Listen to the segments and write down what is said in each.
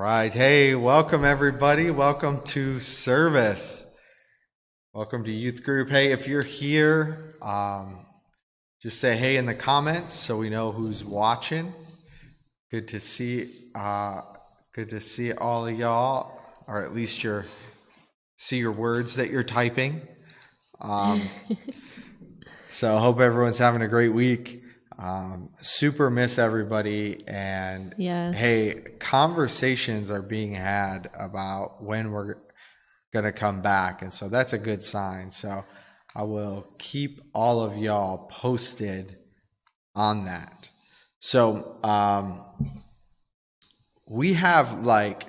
right. Hey, welcome everybody. Welcome to service. Welcome to youth group. Hey, if you're here, just say hey in the comments so we know who's watching. Good to see all of y'all, or at least see your words that you're typing. So I hope everyone's having a great week. Super miss everybody, and yes. Hey, conversations are being had about when we're gonna come back, and so that's a good sign. So I will keep all of y'all posted on that. So we have like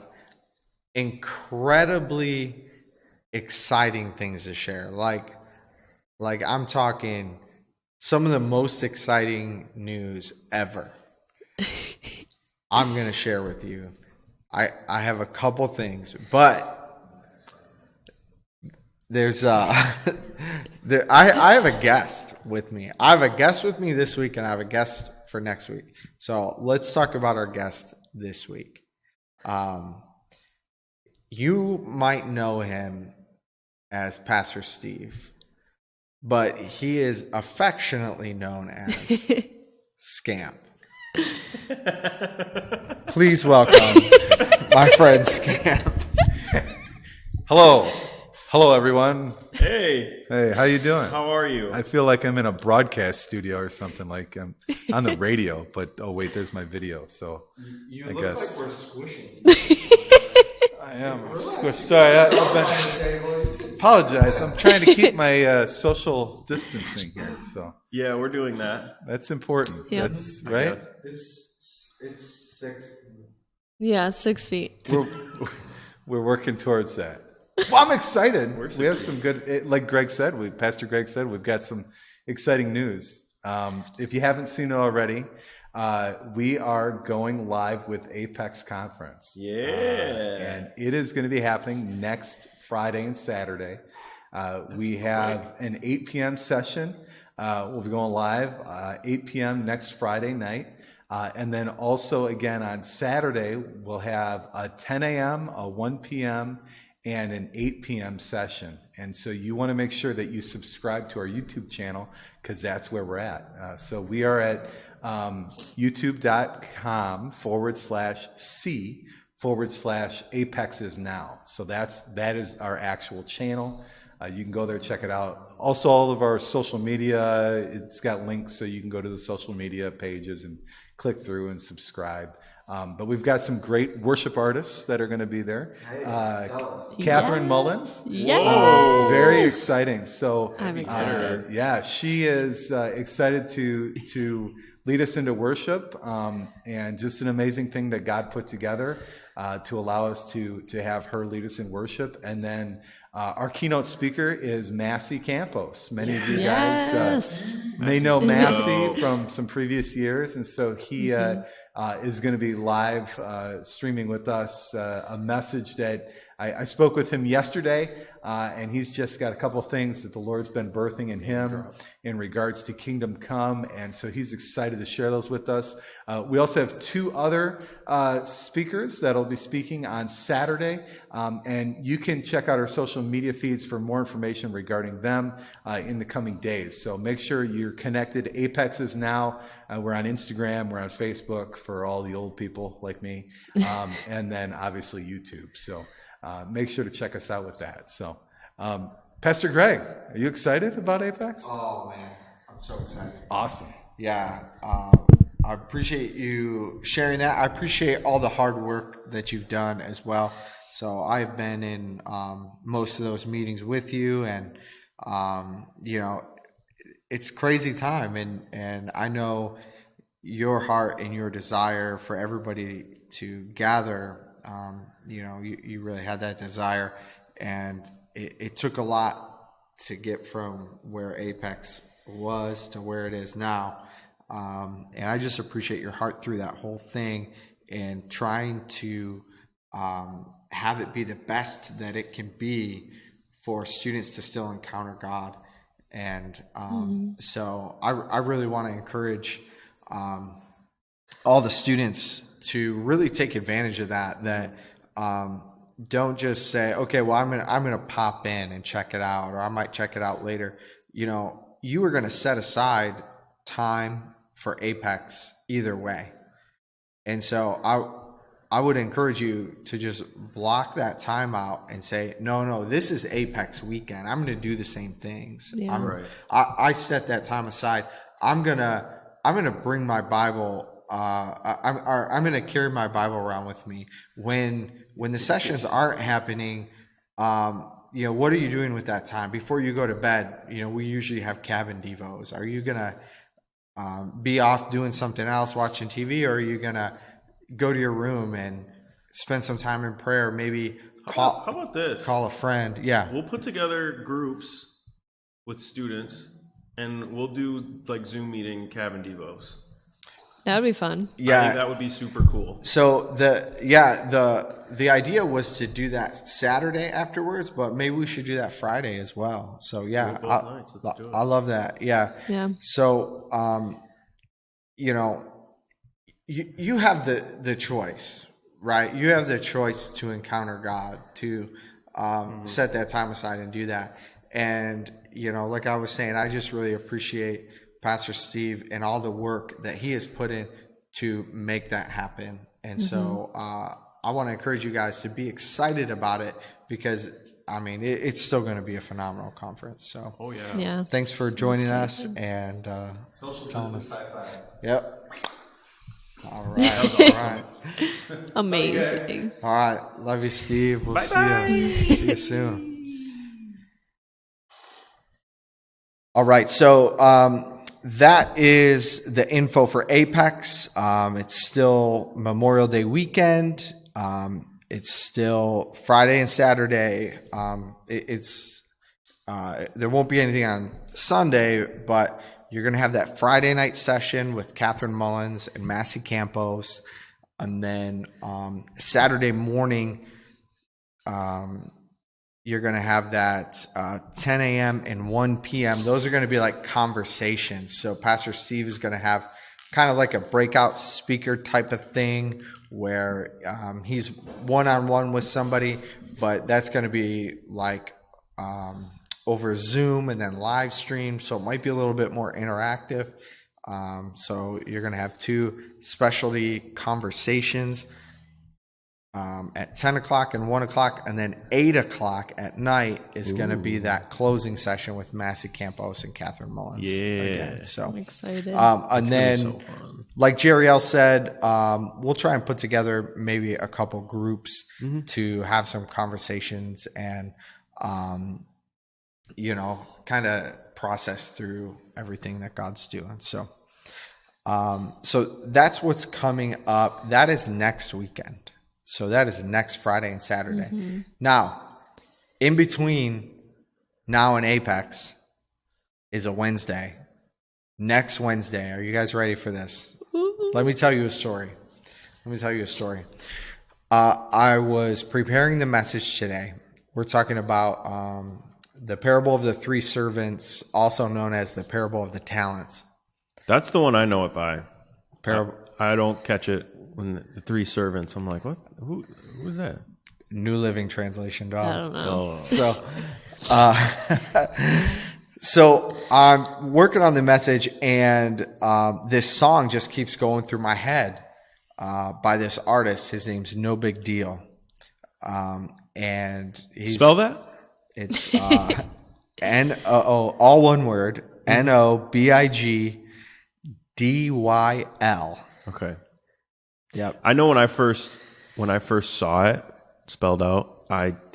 incredibly exciting things to share. Like I'm talking some of the most exciting news ever. I'm going to share with you. I have a couple things, but there's I have a guest with me. I have a guest with me this week, and I have a guest for next week. So let's talk about our guest this week. You might know him as Pastor Steve, but he is affectionately known as Scamp. Please welcome my friend Scamp. Hello, everyone. Hey, how you doing? How are you? I feel like I'm in a broadcast studio or something, like I'm on the radio. But oh wait, there's my video. So You I look guess like we're squishing. I am squished. Sorry, apologize. I'm trying to keep my social distancing here. So yeah, we're doing that. that's important. Yep. That's right. It's 6. Yeah, 6 feet. We're working towards that. Well, I'm excited. We're We have some good, like Greg said, Pastor Greg said, we've got some exciting news. If you haven't seen it already, we are going live with Apex Conference. Yeah. And it is going to be happening next Friday and Saturday. We have an 8 p.m. session. We'll be going live 8 p.m. next Friday night. And then also, again, on Saturday, we'll have a 10 a.m., a 1 p.m., and an 8 p.m. session. And so you want to make sure that you subscribe to our YouTube channel, because that's where we're at. So we are at youtube.com/C/Apexes Now. So that is our actual channel. You can go there, check it out. Also, all of our social media, it's got links, so you can go to the social media pages and click through and subscribe. But we've got some great worship artists that are going to be there. Catherine Mullins. Yes. Very exciting. So I'm excited. She is excited to lead us into worship, and just an amazing thing that God put together to allow us to have her lead us in worship. And then our keynote speaker is Massey Campos. Many of you guys may know Massey from some previous years, and so he is going to be live streaming with us a message that I spoke with him yesterday, and he's just got a couple things that the Lord's been birthing in him in regards to Kingdom Come, and so he's excited to share those with us. We also have 2 other speakers that'll be speaking on Saturday, and you can check out our social media feeds for more information regarding them in the coming days. So make sure you're connected. Apexes Now. We're on Instagram. We're on Facebook for all the old people like me, and then obviously YouTube. So make sure to check us out with that. So, Pastor Greg, are you excited about Apex? Oh man, I'm so excited. Awesome. Yeah, I appreciate you sharing that. I appreciate all the hard work that you've done as well. So I've been in most of those meetings with you, and it's crazy time, and I know your heart and your desire for everybody to gather. You really had that desire, and it took a lot to get from where Apex was to where it is now. And I just appreciate your heart through that whole thing, and trying to have it be the best that it can be for students to still encounter God. And so I really want to encourage all the students to really take advantage of that don't just say, okay, well, I'm gonna pop in and check it out, or I might check it out later. You are gonna set aside time for Apex either way, and so I would encourage you to just block that time out and say, no, this is Apex weekend. I'm gonna do the same things. Yeah. Right. I set that time aside. I'm gonna bring my Bible. I'm gonna carry my Bible around with me when the sessions aren't happening. What are you doing with that time before you go to bed? We usually have cabin devos. Are you gonna be off doing something else, watching TV, or are you gonna go to your room and spend some time in prayer? Maybe How about this? call a friend. Yeah. We'll put together groups with students, and we'll do like Zoom meeting cabin devos. That would be fun. I Yeah. think that would be super cool. So the idea was to do that Saturday afterwards, but maybe we should do that Friday as well. So yeah, Do it both nights. Let's do it. I love that. Yeah. Yeah. So you have the choice, right? You have the choice to encounter God, to set that time aside and do that. And like I was saying, I just really appreciate Pastor Steve and all the work that he has put in to make that happen. And so I want to encourage you guys to be excited about it, because it's still going to be a phenomenal conference. So Oh yeah. Yeah. thanks for joining us, and Social telling distance us. high five. Yep. All right. That was All awesome. right. Amazing. All right. Love you, Steve. We'll Bye-bye. see you soon. All right. So that is the info for Apex. It's still Memorial Day weekend. It's still Friday and Saturday. There won't be anything on Sunday, but you're going to have that Friday night session with Catherine Mullins and Massey Campos. And then Saturday morning, you're going to have that 10 a.m. and 1 p.m. Those are going to be like conversations. So Pastor Steve is going to have kind of like a breakout speaker type of thing where he's one-on-one with somebody, but that's going to be like over Zoom and then live stream. So it might be a little bit more interactive. So you're going to have two specialty conversations at 10 o'clock and 1 o'clock, and then 8 o'clock at night is going to be that closing session with Massey Campos and Catherine Mullins. Yeah. Again. So, I'm excited. and then, So fun. like Jerry said, we'll try and put together maybe a couple groups to have some conversations and, kind of process through everything that God's doing. So, so that's what's coming up. That is next weekend. So that is next Friday and Saturday. Now, in between now and Apex is a Wednesday. Next Wednesday. Are you guys ready for this? Let me tell you a story. I was preparing the message today. We're talking about the parable of the three servants, also known as the parable of the talents. That's the one I know it by. Parable. I don't catch it when the Three Servants. I'm like, what? Who's that? New Living Translation, dog. I don't know. Oh, So I'm working on the message, and this song just keeps going through my head by this artist. His name's No Big Deal, and he's spell that? It's N-O, all one word, NOBIGDYL. Okay. Yep. I know when I first saw it spelled out,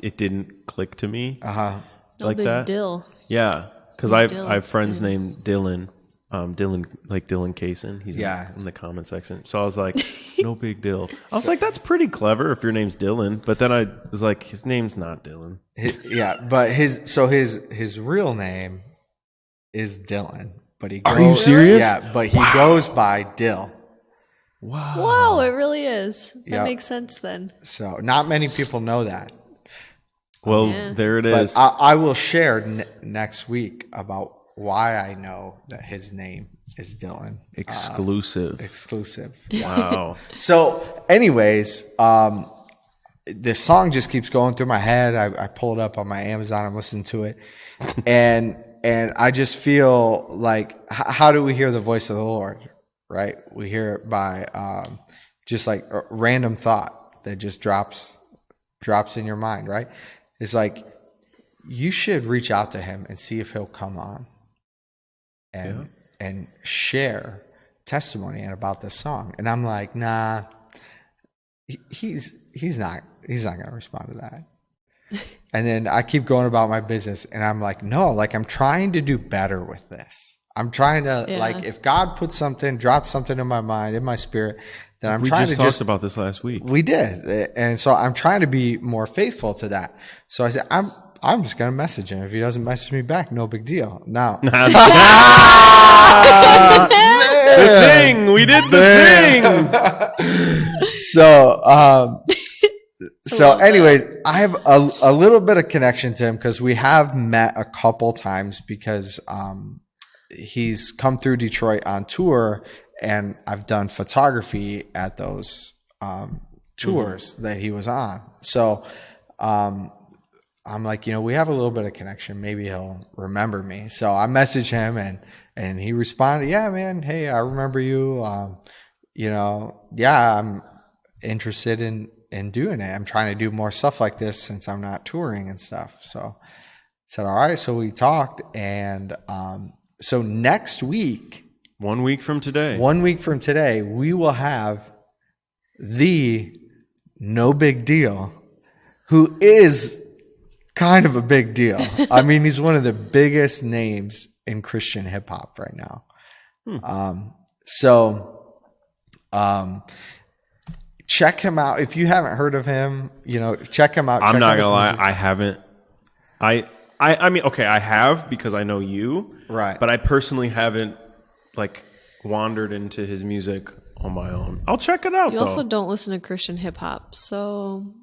it didn't click to me Uh-huh. like big that. deal. Yeah, because I Dylan. have friends named Dylan. Dylan, like Dylan Kayson. He's in the comment section. So I was like, no big deal. I was like, that's pretty clever if your name's Dylan. But then I was like, his name's not Dylan. But his real name is Dylan. But he goes, Are you serious? Yeah, but he goes by Dill. Wow. Whoa, it really is. That Yep. makes sense then. So not many people know that. Well, Yeah. there it But is. I will share next week about why I know that his name is Dylan. Exclusive. Exclusive. Wow. So, anyways, this song just keeps going through my head. I pull it up on my Amazon. I'm listening to it, and I just feel like, how do we hear the voice of the Lord? Right? We hear it by just like a random thought that just drops in your mind. Right? It's like, you should reach out to him and see if he'll come on and share testimony about this song. And I'm like, nah, he's not going to respond to that. And then I keep going about my business, and I'm like, no, like, I'm trying to do better with this. I'm trying to, like, if God puts something, drops something in my mind, in my spirit, then I'm trying to talked about this last week. We did. And so I'm trying to be more faithful to that. So I said, I'm just going to message him. If he doesn't message me back, no big deal. Now, the thing. We did the thing. So anyways, I have a little bit of connection to him because we have met a couple times, because he's come through Detroit on tour, and I've done photography at those tours that he was on. So I'm like, we have a little bit of connection. Maybe he'll remember me. So I messaged him, and he responded, yeah, man, hey, I remember you. I'm interested in doing it. I'm trying to do more stuff like this since I'm not touring and stuff. So I said, all right. So we talked, and so next week, 1 week from today, we will have the No Big Deal, who is kind of a big deal. I mean, he's one of the biggest names in Christian hip hop right now. Check him out. If you haven't heard of him, check him out. I'm not gonna lie, I haven't. I mean, okay, I have, because I know you, right? But I personally haven't like wandered into his music on my own. I'll check it out. You also don't listen to Christian hip hop, so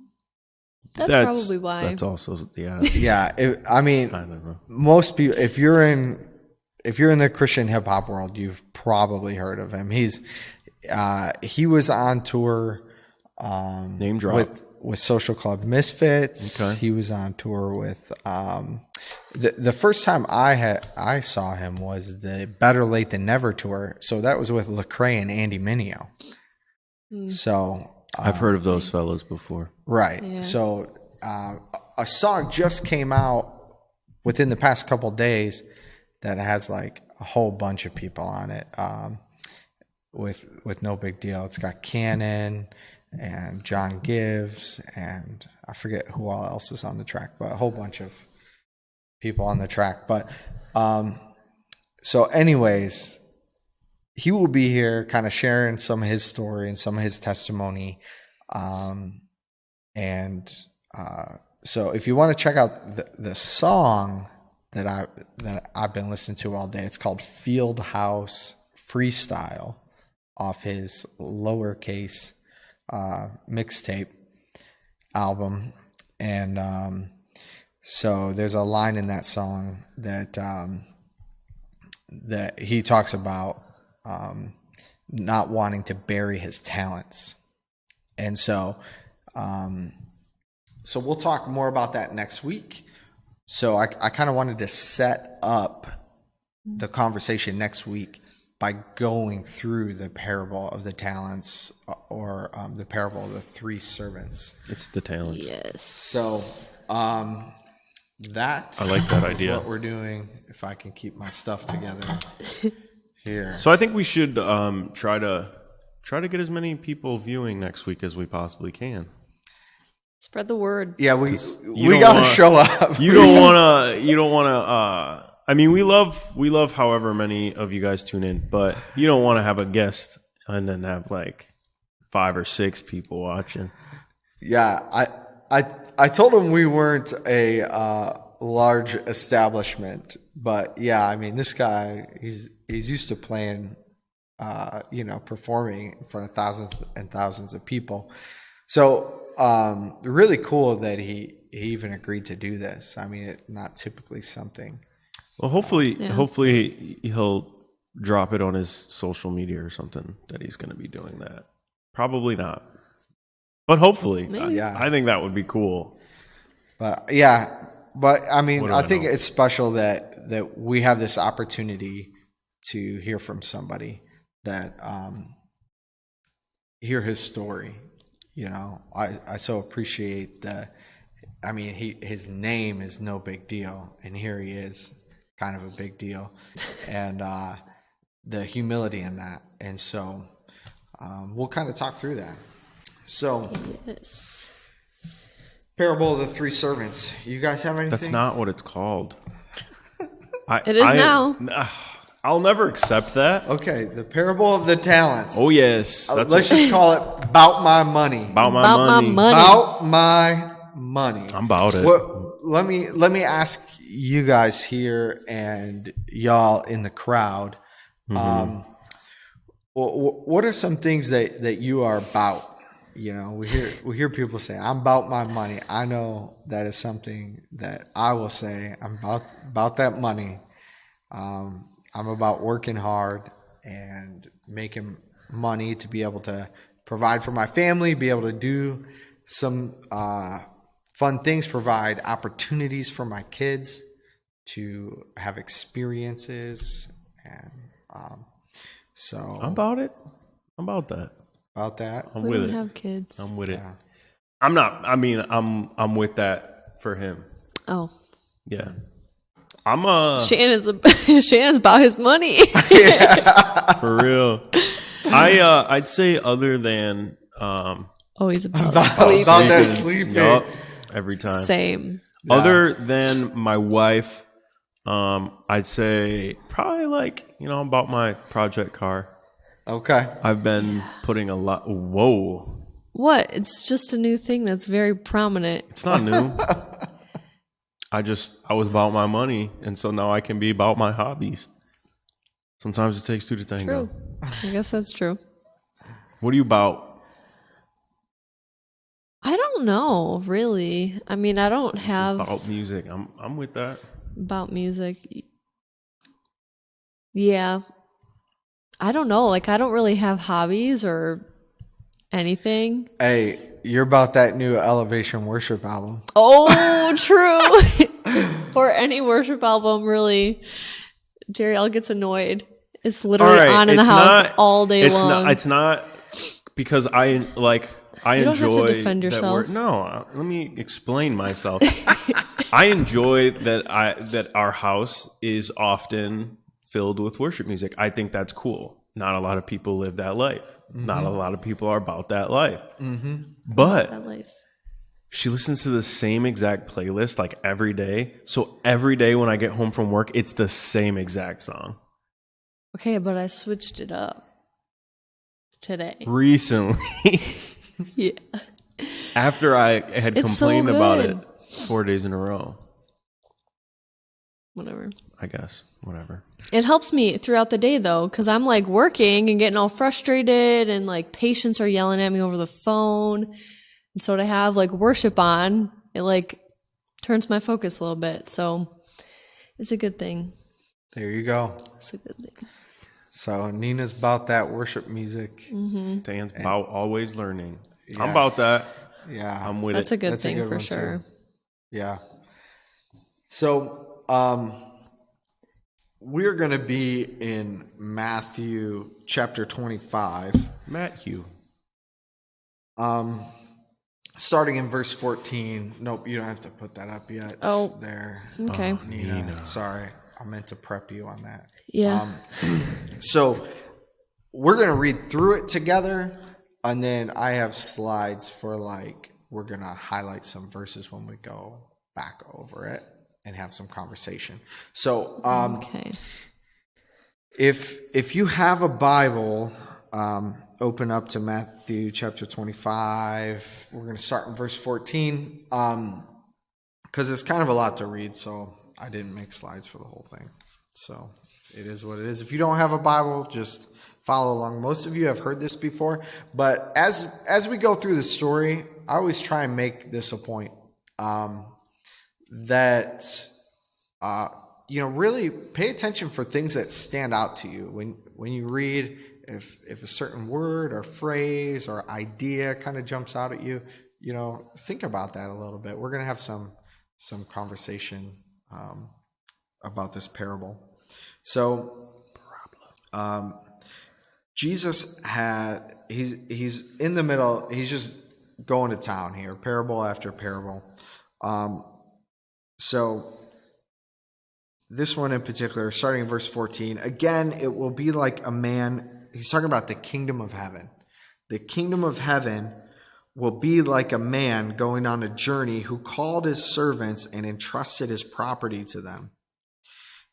that's probably why. That's also Yeah. I mean, I don't know. Most people, if you're in the Christian hip hop world, you've probably heard of him. He was on tour. Name drop. With Social Club Misfits. Okay. He was on tour with the first time I saw him was the Better Late Than Never tour. So that was with Lecrae and Andy Mineo. So I've heard of those fellas before. Right. Yeah. So a song just came out within the past couple days that has like a whole bunch of people on it. With No Big Deal. It's got Cannon and John Gives, and I forget who all else is on the track, but a whole bunch of people on the track. But so anyways, he will be here kind of sharing some of his story and some of his testimony. So if you want to check out the song that I've been listening to all day, it's called Field House Freestyle, off his Lowercase mixtape album. And so there's a line in that song that he talks about not wanting to bury his talents. And so we'll talk more about that next week. So I kind of wanted to set up the conversation next week by going through the parable of the talents, or the parable of the three servants. It's the talents. Yes. So that I like that is idea. what we're doing. If I can keep my stuff together here. So I think we should try to get as many people viewing next week as we possibly can. Spread the word. Yeah, we got to show up. You don't want to. I mean, we love however many of you guys tune in, but you don't want to have a guest and then have like 5 or 6 people watching. Yeah, I told him we weren't a large establishment, but yeah, I mean, this guy, he's used to playing, performing in front of thousands and thousands of people. So really cool that he even agreed to do this. I mean, it's not typically something. Well, hopefully he'll drop it on his social media or something that he's going to be doing that. Probably not. But hopefully, Maybe. I think that would be cool. But I mean, What do I I think know? it's special that we have this opportunity to hear from somebody that hear his story. You know, I so appreciate I mean, his name is no big deal, and here he is, kind of a big deal, and the humility in that. And so we'll kind of talk through that. So, Yes. parable of the three servants. You guys have anything? That's not what it's called. It is now. I'll never accept that. Okay, the parable of the talents. Oh yes, Let's just call it "Bout My Money." about my About my money. money. About my money. I'm about it. Let me ask you guys here and y'all in the crowd. What are some things that you are about? You know, we hear people say, "I'm about my money." I know that is something that I will say. I'm about that money. I'm about working hard and making money to be able to provide for my family, be able to do some fun things, provide opportunities for my kids to have experiences, and so I'm about it. I'm about that. about that. I'm We with don't it. have kids. I'm with it. Yeah. I'm not. I mean, I'm with that for him. Oh, Yeah. I'm Shannon's about his money. for real. I'd say other than Oh, he's about About sleep. that sleeping. Yup, every time. Same. Other than my wife, I'd say probably like, I'm about my project car. Okay. I've been putting a lot. Whoa. What? It's just a new thing that's very prominent. It's not new. I was about my money, and so now I can be about my hobbies. Sometimes it takes two to tango. True. I guess that's true. What are you about? I don't know, really. I mean, I don't This is have about music. I'm with that. about music. Yeah. I don't know. Like, I don't really have hobbies or anything. Hey, you're about that new Elevation Worship album. Oh, true. Or any worship album, really. Jerry all gets annoyed. It's literally on in the house all day long. It's not because I You don't have enjoy to defend that yourself. word. No, let me explain myself. I enjoy that our house is often filled with worship music. I think that's cool. Not a lot of people live that life. Not a lot of people are about that life. But That life. she listens to the same exact playlist like every day. So every day when I get home from work, it's the same exact song. Okay, but I switched it up today. Recently, Yeah. after I had It's so complained about good. it 4 days in a row, Whatever. I guess, whatever. It helps me throughout the day though, because I'm like working and getting all frustrated, and like patients are yelling at me over the phone. And so to have like worship on, it like turns my focus a little bit. So it's a good thing. There you go. It's a good thing. So Nina's about that worship music. Dan's about always learning. Yes. I'm about that. Yeah. I'm with That's it. a good That's a thing good for one, too. sure. Yeah. So we're going to be in Matthew chapter 25, Matthew. starting in verse 14. Nope, you don't have to put that up yet. Oh. There. Okay. Nina. Sorry. I meant to prep you on that. Yeah. So we're going to read through it together, and then I have slides for we're going to highlight some verses when we go back over it and have some conversation. So Okay. if you have a Bible, open up to Matthew chapter 25. We're going to start in verse 14 because it's kind of a lot to read, so I didn't make slides for the whole thing. So it is what it is. If you don't have a Bible, just follow along. Most of you have heard this before, but as we go through the story, I always try and make this a point that really pay attention for things that stand out to you when you read. if a certain word or phrase or idea kind of jumps out at you, think about that a little bit. We're going to have some conversation about this parable. So Jesus he's in the middle. He's just going to town here, parable after parable. So this one in particular, starting in verse 14, again, it will be like a man. He's talking about the kingdom of heaven. The kingdom of heaven will be like a man going on a journey who called his servants and entrusted his property to them.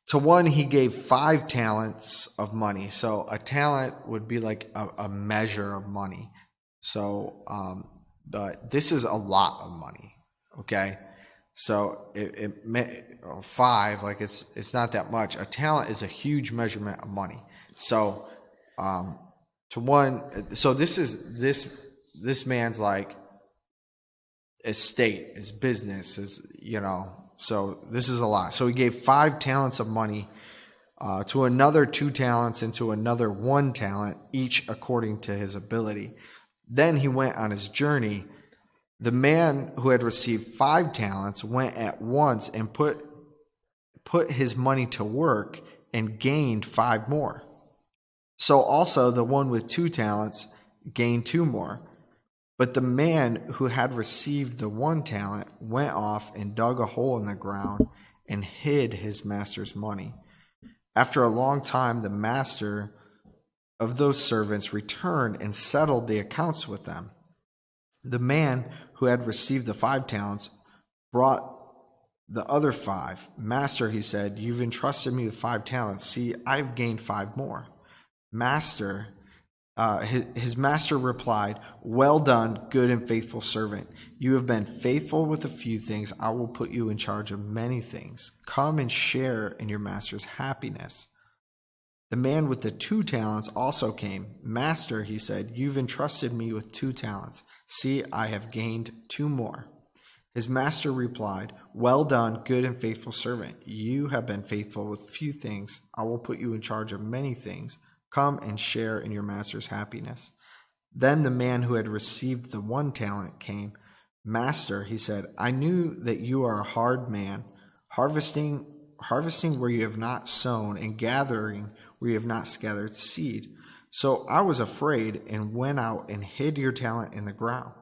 To one, he gave 5 talents of money. So a talent would be like a measure of money. So this is a lot of money, okay? So it 5, like it's not that much. A talent is a huge measurement of money. So to one, so this is this man's like estate, his business, so this is a lot. So he gave 5 talents of money, to another 2 talents, and to another 1 talent, each according to his ability. Then he went on his journey. The man who had received 5 talents went at once and put his money to work and gained 5 more. So also the one with 2 talents gained 2 more. But the man who had received the 1 talent went off and dug a hole in the ground and hid his master's money. After a long time, the master of those servants returned and settled the accounts with them. The man who had received the 5 talents brought the other 5. Master, he said, you've entrusted me with 5 talents. See, I've gained 5 more. Master, his master replied, well done, good and faithful servant. You have been faithful with a few things. I will put you in charge of many things. Come and share in your master's happiness. The man with the 2 talents also came. Master, he said, you've entrusted me with 2 talents. See, I have gained 2 more. His master replied, well done, good and faithful servant. You have been faithful with few things. I will put you in charge of many things. Come and share in your master's happiness. Then the man who had received the 1 talent came. Master, he said, I knew that you are a hard man, harvesting where you have not sown and gathering where you have not scattered seed. So I was afraid and went out and hid your talent in the ground.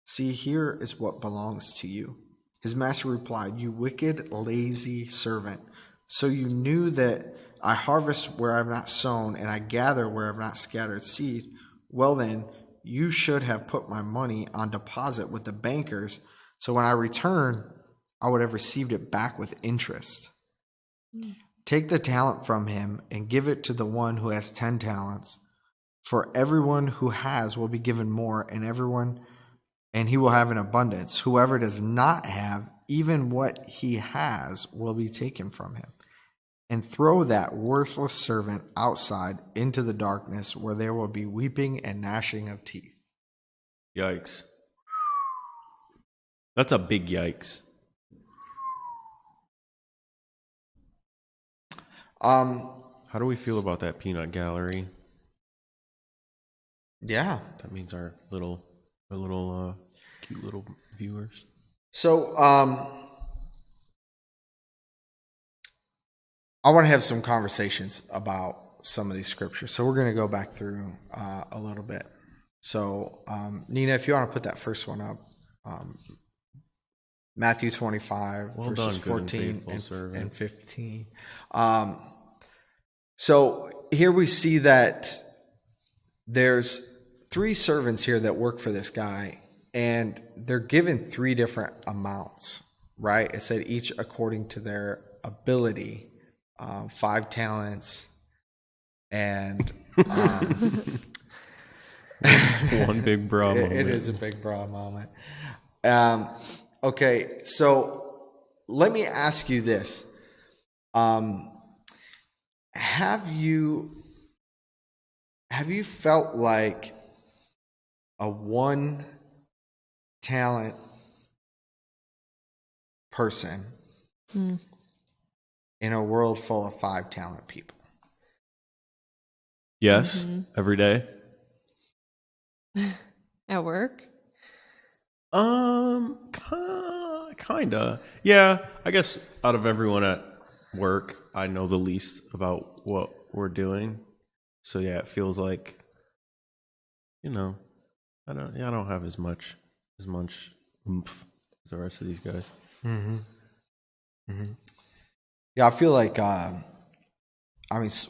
See, here is what belongs to you. His master replied, you wicked, lazy servant. So you knew that I harvest where I have not sown and I gather where I have not scattered seed. Well then, you should have put my money on deposit with the bankers, so when I return, I would have received it back with interest. Take the talent from him and give it to the one who has 10 talents. For everyone who has will be given more, and he will have an abundance. Whoever does not have, even what he has will be taken from him. And throw that worthless servant outside into the darkness, where there will be weeping and gnashing of teeth. Yikes. That's a big yikes. How do we feel about that peanut gallery? Yeah. That means our little cute little viewers. So, I want to have some conversations about some of these scriptures. So we're going to go back through a little bit. So, Nina, if you want to put that first one up, Matthew 25, verses 14 and 15. So here we see that there's 3 servants here that work for this guy, and they're given 3 different amounts, right? It said each according to their ability. 5 talents and one big bra moment. It is a big bra moment. Okay, so let me ask you this. Have you felt like a 1 talent person in a world full of 5 talent people? Yes, every day. At work? Kinda. Yeah, I guess out of everyone at work, I know the least about what we're doing. So yeah, it feels like, you know, I don't have as much oomph as the rest of these guys. Yeah, I feel like,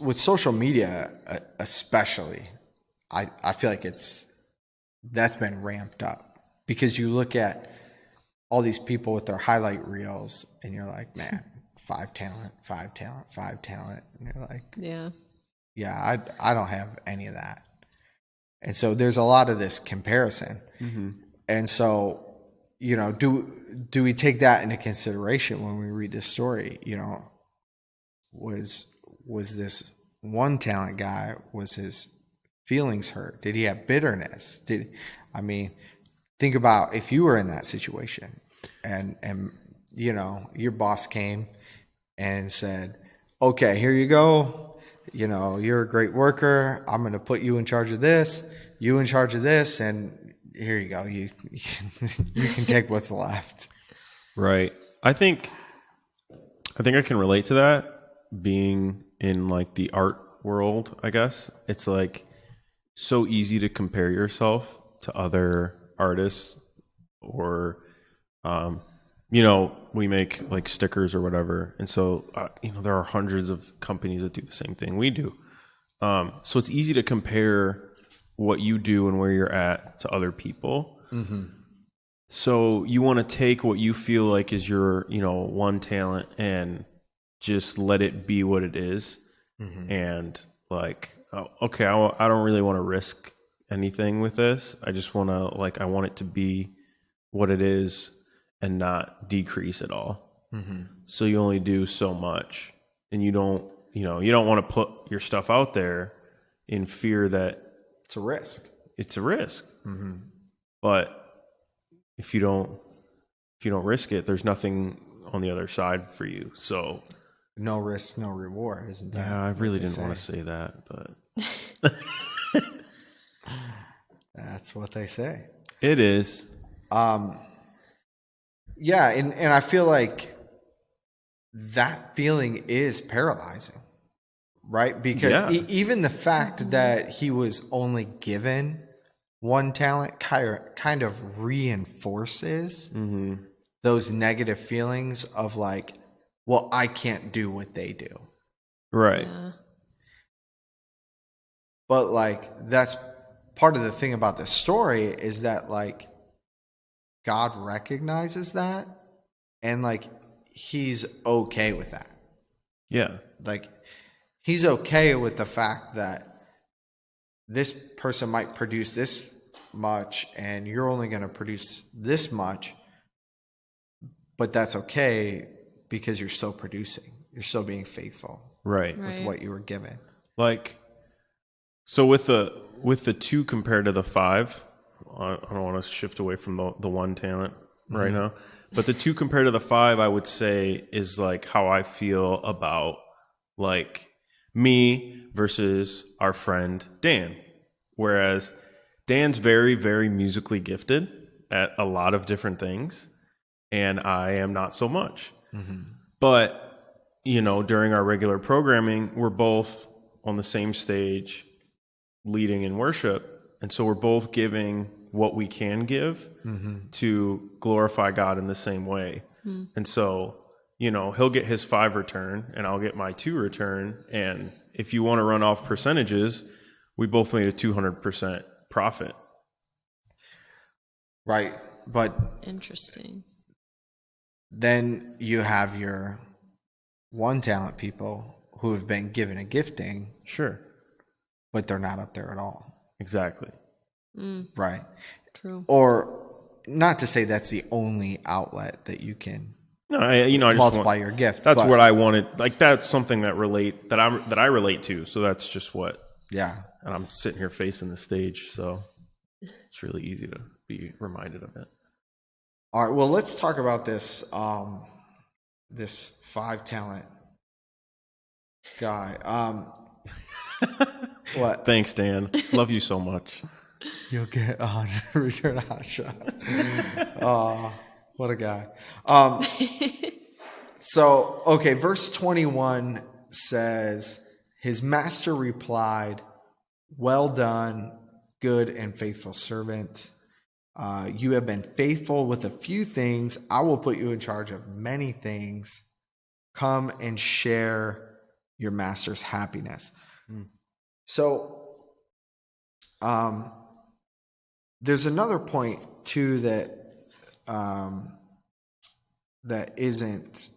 with social media especially, I feel like that's been ramped up because you look at all these people with their highlight reels and you're like, man, five talent. And you're like, yeah, I don't have any of that. And so there's a lot of this comparison. And so, do we take that into consideration when we read this story? Was this one talent guy, was his feelings hurt? Did he have bitterness? Think about if you were in that situation and your boss came and said, okay, here you go. You're a great worker. I'm going to put you in charge of this, you in charge of this, and here you go. You can take what's left. Right. I think I can relate to that, being in like the art world, I guess. It's like so easy to compare yourself to other artists, or we make like stickers or whatever, and so there are hundreds of companies that do the same thing we do. So it's easy to compare what you do and where you're at to other people. So you want to take what you feel like is your one talent and just let it be what it is. And like, okay, I don't really want to risk anything with this. I just want to I want it to be what it is and not decrease at all. So you only do so much, and you don't want to put your stuff out there in fear that it's a risk. But if you don't risk it, there's nothing on the other side for you. So no risk, no reward, isn't that? Yeah, I really didn't want to say that, but that's what they say. It is. Yeah, and I feel like that feeling is paralyzing, right? Because even the fact that he was only given one talent kind of reinforces those negative feelings of like, well, I can't do what they do. Right. Yeah. But like, that's part of the thing about the story is that like God recognizes that and like he's okay with that. Yeah. Like he's okay with the fact that this person might produce this much and you're only going to produce this much, but that's okay because you're still producing. You're still being faithful. Right. With what you were given. Like, so with the 2 compared to the 5, I don't want to shift away from the one talent right now, but the 2 compared to the 5, I would say is like how I feel about like me versus our friend Dan. Whereas Dan's very, very musically gifted at a lot of different things, and I am not so much. But, during our regular programming, we're both on the same stage leading in worship. And so we're both giving what we can give to glorify God in the same way. And so, he'll get his 5 return and I'll get my 2 return. And if you want to run off percentages, we both made a 200% profit. Right. But Interesting. Then you have your one talent people who have been given a gifting. Sure. But they're not up there at all. Exactly. Right. True. Or not to say that's the only outlet that you can I just multiply your gift. That's what I wanted. Like that's something that I relate to. So that's just what. Yeah. And I'm sitting here facing the stage, so it's really easy to be reminded of it. All right. Well, let's talk about this. This 5 talent guy. What? Thanks, Dan. Love you so much. You'll get on return hot shot. Oh, what a guy. So, okay, verse 21 says, his master replied, well done, good and faithful servant. You have been faithful with a few things. I will put you in charge of many things. Come and share your master's happiness. So, there's another point too that that isn't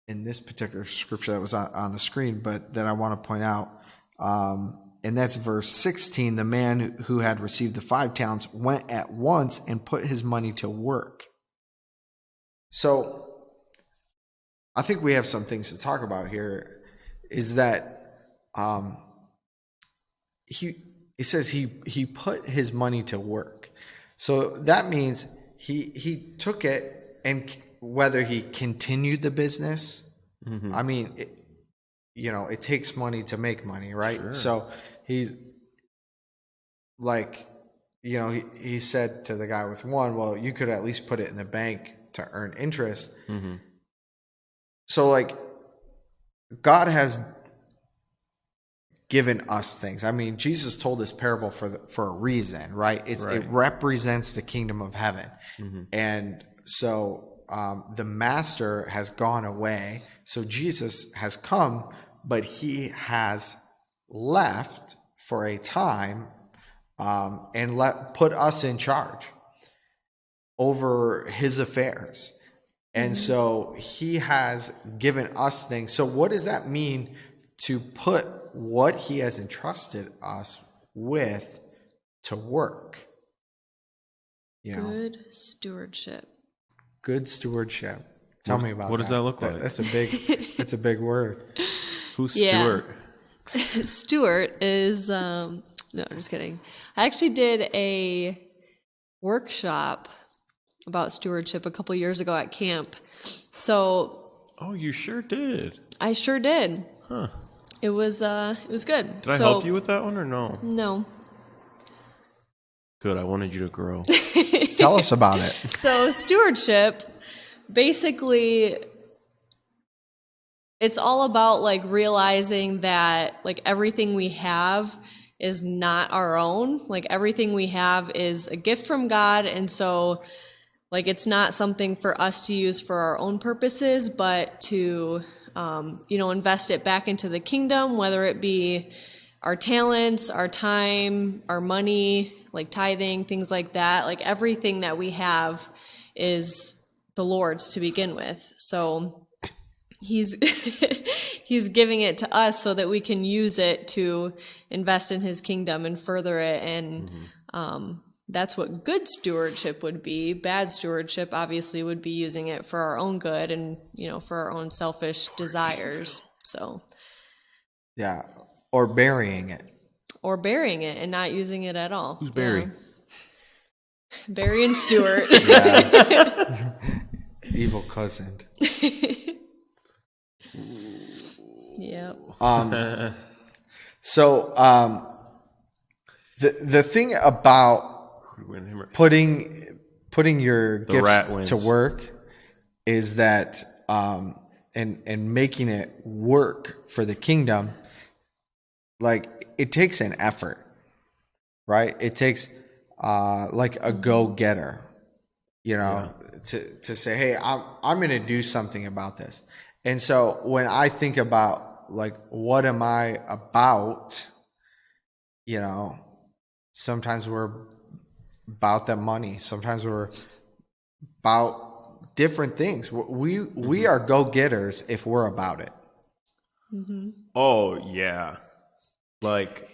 in this particular scripture that was on the screen, but that I want to point out. And that's verse 16. The man who had received the 5 talents went at once and put his money to work. So I think we have some things to talk about here. Is that it says he put his money to work. So that means he took it, and whether he continued the business, I mean, it takes money to make money, right? Sure. So he's like, he said to the guy with 1, well, you could at least put it in the bank to earn interest. So like, God has given us things. I mean, Jesus told this parable for a reason, right? It represents the kingdom of heaven. And so the master has gone away. So Jesus has come, but he has left for a time and put us in charge over his affairs. And so he has given us things. So what does that mean to put what he has entrusted us with to work? Good stewardship. Good stewardship. Tell me about that. What does that look like? That's a big word. Who's Stewart? Stewart is no, I'm just kidding. I actually did a workshop about stewardship a couple years ago at camp. So Oh, you sure did. I sure did. Huh. It was good. Did I help you with that one or no? No. Good. I wanted you to grow. Tell us about it. So stewardship, basically, it's all about like realizing that like everything we have is not our own. Like everything we have is a gift from God. And so like it's not something for us to use for our own purposes, but to, invest it back into the kingdom, whether it be our talents, our time, our money, like tithing, things like that. Like everything that we have is the Lord's to begin with. So he's giving it to us so that we can use it to invest in his kingdom and further it. And that's what good stewardship would be. Bad stewardship obviously would be using it for our own good and, for our own selfish desires. So yeah. Or burying it. Or burying it and not using it at all. Who's Barry? Yeah. Barry and Stewart. Yeah. Evil cousin. Yep. So the thing about putting your gifts to work is that and making it work for the kingdom, like it takes an effort, right? It takes like a go-getter, to say, hey, I'm going to do something about this. And so when I think about like what am I about, sometimes we're about that money. Sometimes we're about different things. We are go-getters if we're about it. Oh yeah. Like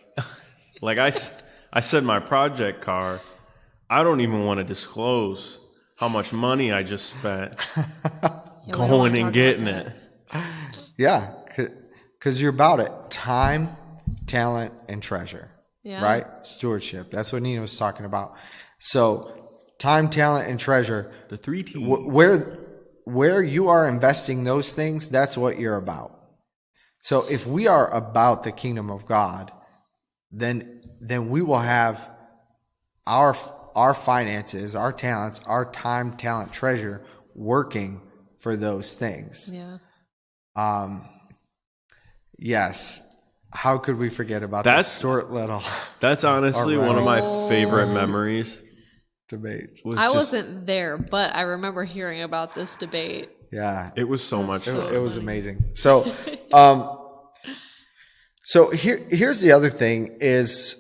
I said, my project car, I don't even want to disclose how much money I just spent going and getting it. Yeah, because you're about it. Time, talent, and treasure. Yeah. Right? Stewardship. That's what Nina was talking about. So time, talent, and treasure. The 3 T's. Where you are investing those things, that's what you're about. So if we are about the kingdom of God, then we will have our finances, our talents, our time, talent, treasure working for those things. Yeah. Yes. How could we forget about That's- this short little That's honestly one of my favorite Oh. memories. debates? I wasn't there, but I remember hearing about this debate. Yeah. It was so much so fun. It was funny. amazing. So, so here's the other thing is,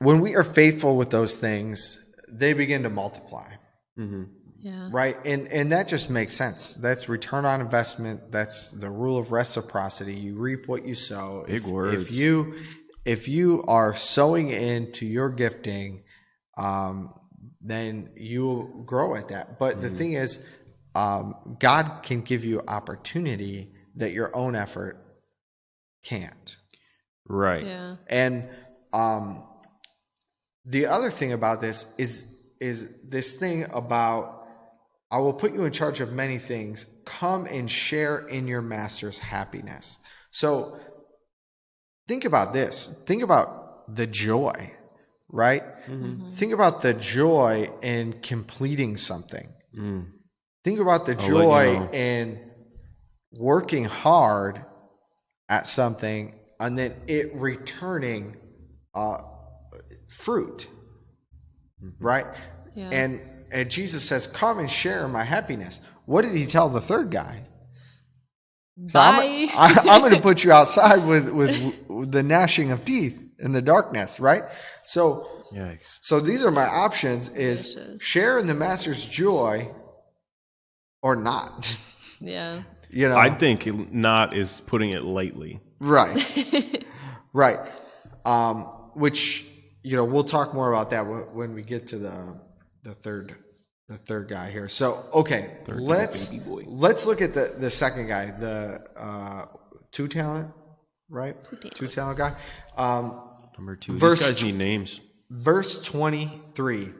when we are faithful with those things, they begin to multiply, Yeah. right? And that just makes sense. That's return on investment. That's the rule of reciprocity. You reap what you sow. Big words. If you are sowing into your gifting, then you will grow at that. But the thing is, God can give you opportunity that your own effort can't. Right. Yeah. And the other thing about this is this thing about, I will put you in charge of many things. Come and share in your master's happiness. So think about this. Think about the joy, right? Think about the joy in completing something. Think about the joy in working hard at something and then it returning fruit, right? Yeah. And Jesus says, "Come and share in my happiness." What did he tell the third guy? So Bye. I'm going to put you outside with the gnashing of teeth in the darkness, right? So Yikes. so these are my options: is Delicious. share in the master's joy or not. Yeah. You know, I think not is putting it lightly. right, right. Which, you know, we'll talk more about that when we get to the third guy here. So okay, let's look at the second guy, the 2 talent, right? 2 talent guy. Number 2. Verse- These guys need names. Verse 23.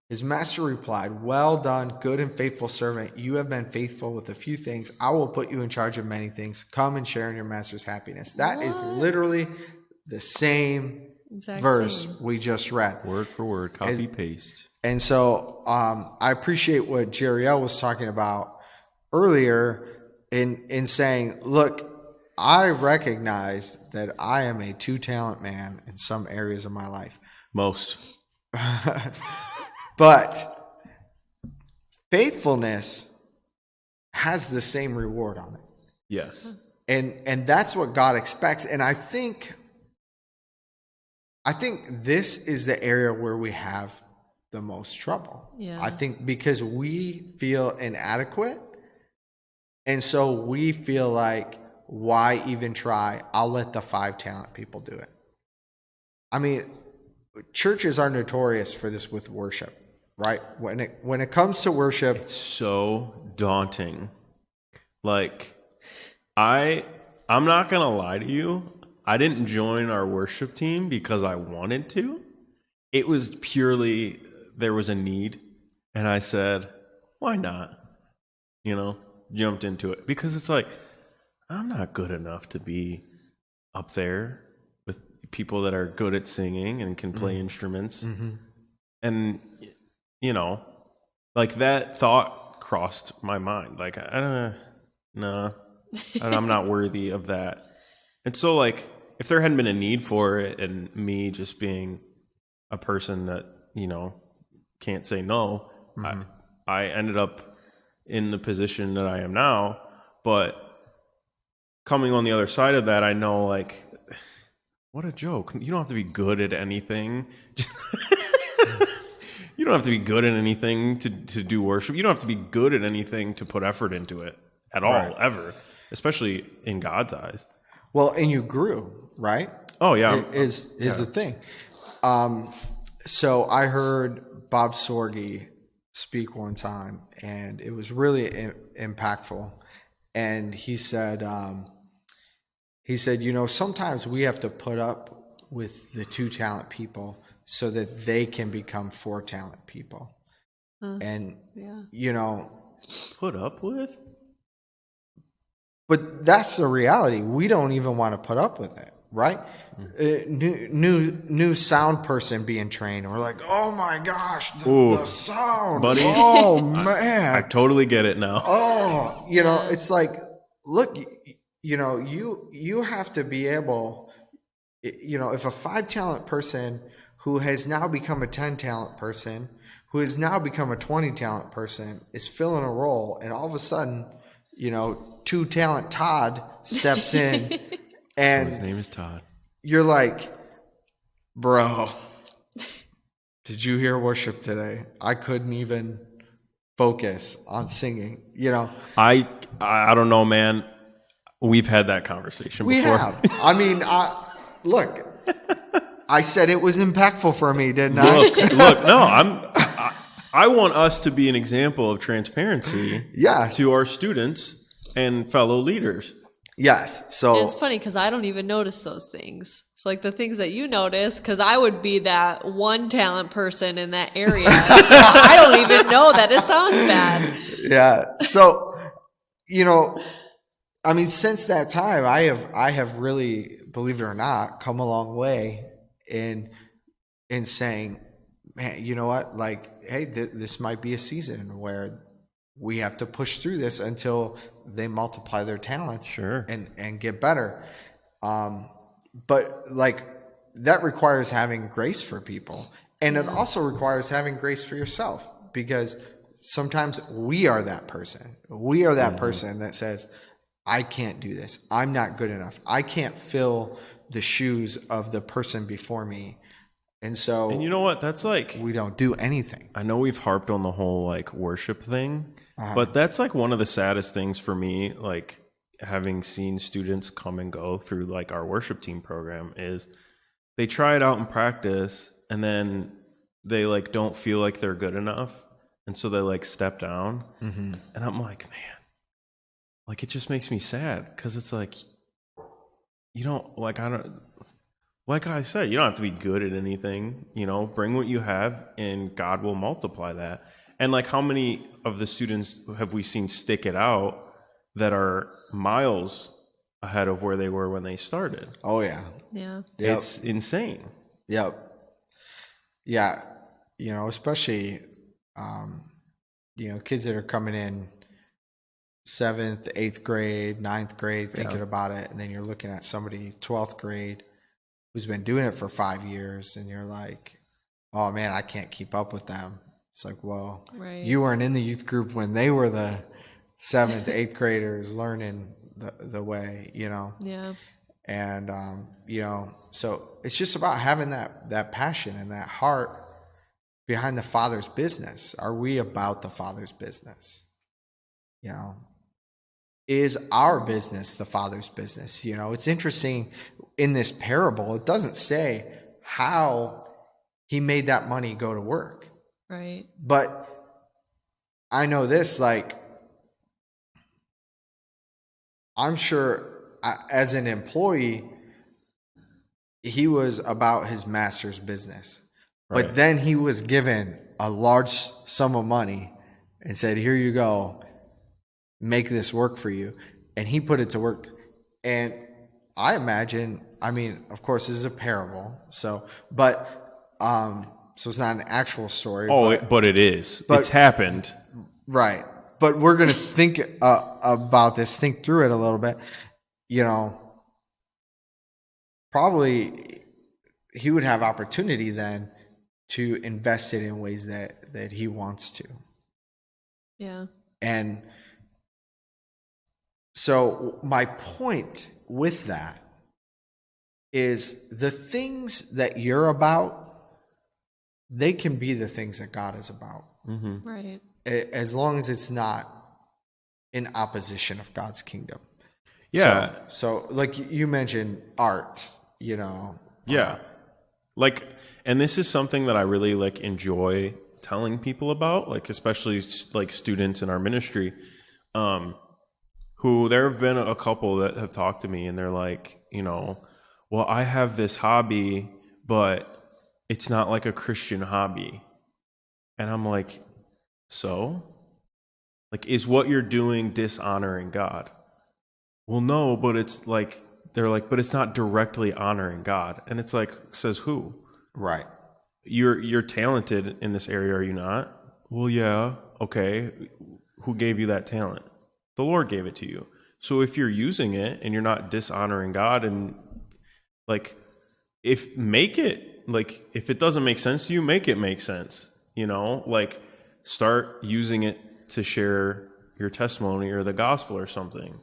His master replied, "Well done, good and faithful servant. You have been faithful with a few things. I will put you in charge of many things. Come and share in your master's happiness." That is literally the same Exact verse same. we just read. Word for word. Copy paste. And so I appreciate what Jeriel was talking about earlier in saying, look, I recognize that I am a 2 talent man in some areas of my life. Most. But faithfulness has the same reward on it. Yes. And that's what God expects. And I think this is the area where we have the most trouble. Yeah. I think because we feel inadequate. And so we feel like, why even try? I'll let the 5 talent people do it. I mean, churches are notorious for this with worship, right? When it comes to worship, It's so daunting. Like, I'm not going to lie to you. I didn't join our worship team because I wanted to. It was purely, there was a need. And I said, why not? You know, jumped into it. Because it's like, I'm not good enough to be up there with people that are good at singing and can play instruments. And, you know, like that thought crossed my mind. Like, no, and I'm not worthy of that. And so, like, if there hadn't been a need for it and me just being a person that, you know, can't say no, I ended up in the position that I am now. But coming on the other side of that, I know, like, what a joke. You don't have to be good at anything. You don't have to be good at anything to do worship. You don't have to be good at anything to put effort into it at all, Right. ever, especially in God's eyes. well, and you grew, right? Oh, yeah. Is the thing. So I heard Bob Sorge speak one time, and it was really impactful. And he said, you know, sometimes we have to put up with the 2 talent people so that they can become 4 talent people. And, Yeah. you know, Put up with? but that's the reality. We don't even want to put up with it. right? New sound person being trained. And we're like, oh my gosh, the sound. Buddy. Oh, man. I totally get it now. Oh, it's like, look, you have to be able, if a 5-talent person who has now become a 10-talent person, who has now become a 20-talent person, is filling a role, and all of a sudden, 2-talent Todd steps in, and his name is Todd. You're like, bro, did you hear worship today? I couldn't even focus on singing. I don't know, man. We've had that conversation before. We have. I mean, look. I said it was impactful for me, didn't I? Look. No, I want us to be an example of transparency. To our students and fellow leaders. Yes. So and it's funny because I don't even notice those things. So like the things that you notice, because I would be that 1-talent person in that area. So I don't even know that it sounds bad. Yeah. So, I mean, since that time, I have really, believe it or not, come a long way in saying, man, you know what? Like, hey, this might be a season where we have to push through this until they multiply their talents, sure, and get better. But like that requires having grace for people, and it also requires having grace for yourself, because sometimes we are that person. We are that person that says, I can't do this. I'm not good enough. I can't fill the shoes of the person before me. And so, and you know what? That's like, we don't do anything. I know we've harped on the whole like worship thing, but that's like one of the saddest things for me, like having seen students come and go through like our worship team program, is they try it out in practice and then they like don't feel like they're good enough. And so they like step down. And I'm like, man, like it just makes me sad, because it's like, like I said, you don't have to be good at anything, bring what you have and God will multiply that. And like, how many of the students have we seen stick it out that are miles ahead of where they were when they started? Oh yeah. Yeah. Yep. It's insane. Yep. Yeah. Especially, kids that are coming in 7th, 8th grade, 9th grade, thinking about it. And then you're looking at somebody 12th grade who's been doing it for 5 years, and you're like, oh man, I can't keep up with them. It's like, well, you weren't in the youth group when they were the 7th, 8th graders learning the way, Yeah. And, so it's just about having that passion and that heart behind the Father's business. Are we about the Father's business? Is our business the Father's business? It's interesting in this parable, it doesn't say how he made that money go to work. Right. But I know this, like, I'm sure as an employee, he was about his master's business. Right. But then he was given a large sum of money and said, here you go, make this work for you. And he put it to work. And I imagine, of course, this is a parable. So it's not an actual story. But it is. It's happened. Right. But we're going to think about this, think through it a little bit. Probably he would have opportunity then to invest it in ways that he wants to. Yeah. And so my point with that is the things that you're about, they can be the things that God is about. Right. As long as it's not in opposition of God's kingdom. Yeah. So like you mentioned art, Yeah. And this is something that I really like enjoy telling people about, like especially like students in our ministry, who there have been a couple that have talked to me and they're like, well, I have this hobby, but it's not like a Christian hobby. And I'm like, so? Like, is what you're doing dishonoring God? Well, no, but it's like they're like, but it's not directly honoring God. And it's like, says who? Right. You're talented in this area, are you not? Well, yeah. Okay. Who gave you that talent? The Lord gave it to you. So if you're using it and you're not dishonoring God, and like, if it doesn't make sense to you, make it make sense, like start using it to share your testimony or the gospel or something,